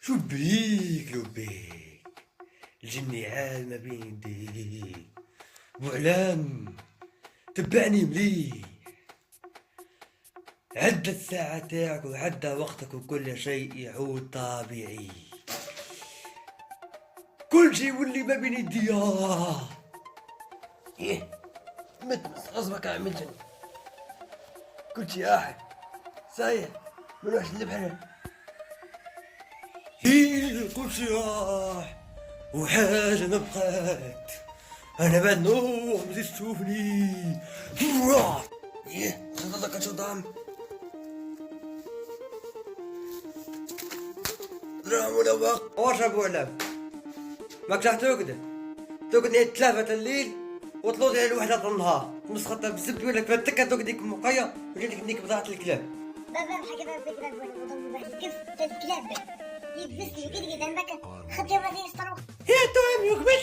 شو بيك لو بيك الجني عال ما بين يديك وعلام تبعني مليح. عدى الساعة تاعك وعدى وقتك وكل شيء يعود طبيعي. كل شيء واللي ما بين يدي ايه متمس غصبك اعمل جن. كل شيء احد صايح منوحش البحر. ايه كل شيء راح وحاجة ما بقات. انا بعد نوم زيد تشوفني. ايه خذلك شو ضام درهم ولا وقت واشرب ولا ماك راح تقعد تلافة الليل وطلوع لي الوحدة النهار مسخطة بزبد ولا فتكة تقعديك مقيا وجاتك نيك بضاعة الكلاب. بابا حكى بابا كلاب وانا وضم واحد كيف الكلاب يلبس لي وكذا كذا بكى خدي ما فيش طروق. يا توام يقبل